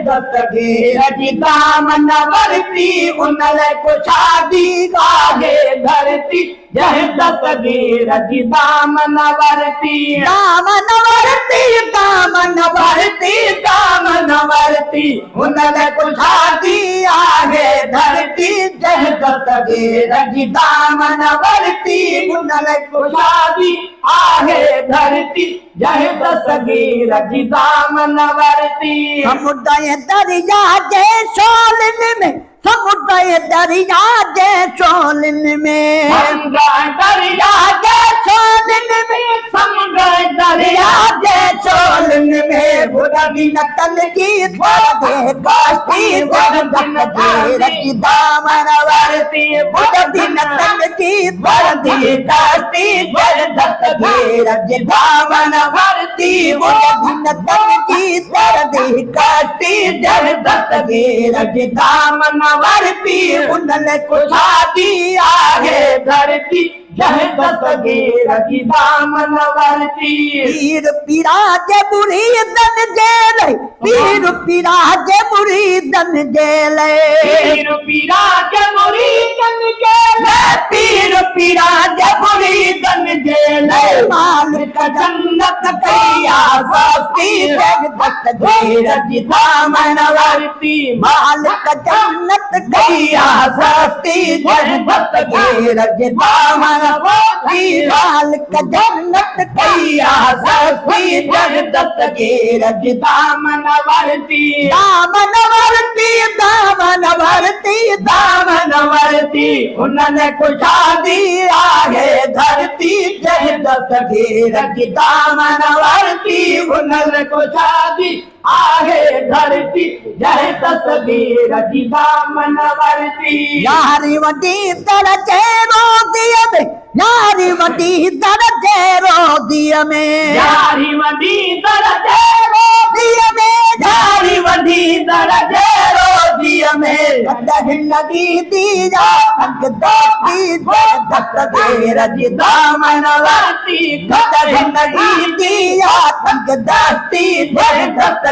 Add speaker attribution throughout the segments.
Speaker 1: दस्तगीर जी दामन वरती उन लाइ कुशादी आहे धरती जह दस्तगीर जी दामन वरती दामन वरती दामन वरती दामन वरती उन लाइ कुशादी आहे धरती जह दस्तगीर जी दामन वरती उन लाइ कुशादी आहे धरती जह दस्तगीर जी दामन वरती समुदाय दरिया जे शोलन में समुदाय दरिया जे शोलन में समुदाय दरिया जे शोलन में समुदाय दरिया जे शोलन में बुरगी नतन की दे कास्ती दस्तगीर जी दामन वरती बुरगी नतन की दे कास्ती दस्तगीर जी दामन वरती बुरगी नतन की दे कास्ती दस्तगीर जी दामन वरती उन लाइ कुशादी आहे धरती जह दस्तगीर जी दामन वरती पीर पीरा जे मुरीदन जे लाइ पीर पीरा जे मुरीदन जे लाइ पीर पीरा जे मुरीदन जे लाइ पीर पीरा जे मुरीदन जे लाइ मालिक जन्नत कैया वरती जह दस्तगीर जी दामन वरती मालिक जन्नत कैया वरती जह दस्तगीर जी दामन वरती मालिक जन्नत कैया वरती जह दस्तगीर जी दामन वरती दामन वरती दामन वरती दामन वरती उन लाइ कुशादी आहे धरती जह दस्तगीर जी दामन वरती उन लाइ कुशादी आहे धरती जह दस्तगीर जी दामन वरती यारी वॾी दर्जे रोदीअ में यारी वॾी दर्जे रोदीअ में यारी वॾी दर्जे रोदीअ में यारी वॾी दर्जे रोदीअ में लगी दी जा दस्तगीर दस्तगीर जी दामन वरती लगी दी जा दस्तगीर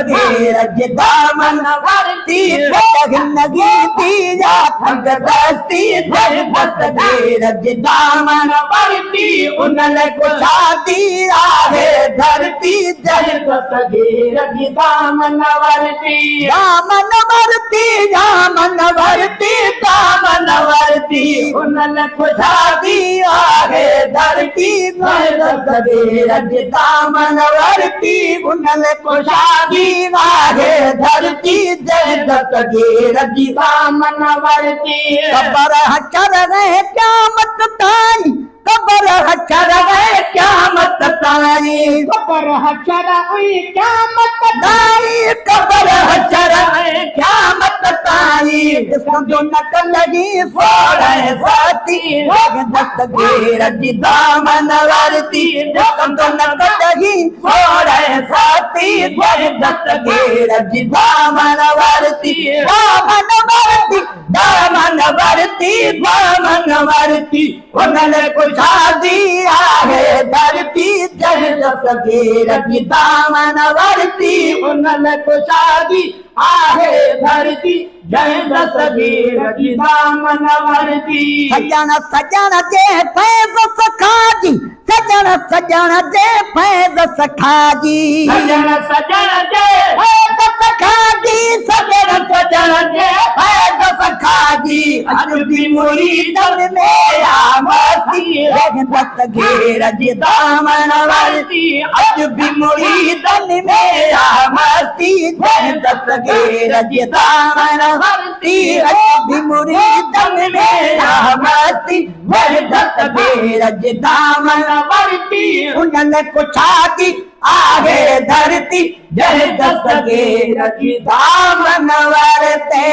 Speaker 1: दस्तगीर जी दामन वरती लगी दी जा दस्तगीर दस्तगीर जी दामन वरती उन लाइ कुशादी आहे धरती जह दस्तगीर जी दामन वरती दामन वरती दामन वरती दामन वरती उन लाइ कुशादी आहे धरती जह दस्तगीर जी दामन वरती उन लाइ कुशादी आहे धरती जह दस्तगीर जी दामन वरती क़बर हशर रहे क़यामत ताईं क़बर हशर रहे क़यामत ताईं क़बर हशर हुई क़यामत ताईं क़बर हशर रहे क़यामत ताईं समझो न लगी फोड़े साथी जह दस्तगीर जी दामन वरती समझो न लगी फोड़े साथी जह दस्तगीर जी दामन वरती दामन वरती दामन वरती दामन वरती उन लाइ कुशादी आहे धरती जह दस्तगीर जी दामन वरती उन लाइ कुशादी आहे धरती जह दस्तगीर जी दामन वरती सजण सजण जे फैज़ सखाजी सजण सजण जे फैज़ सखाजी सजण सजण जे फैज़ सखाजी सजण सजण जे फैज़ सखाजी अॼु बि मुरीदन में आमदी जह दस्तगीर जी दामन वरती अॼु बि मुरीदन में आमदी जह दस्तगीर जी दामन वरती अॼु बि मुरीदन में आमदी जह दस्तगीर जी दामन वरती उन लाइ कुशादी आहे धरती जह दस्तगीर जी दामन वरते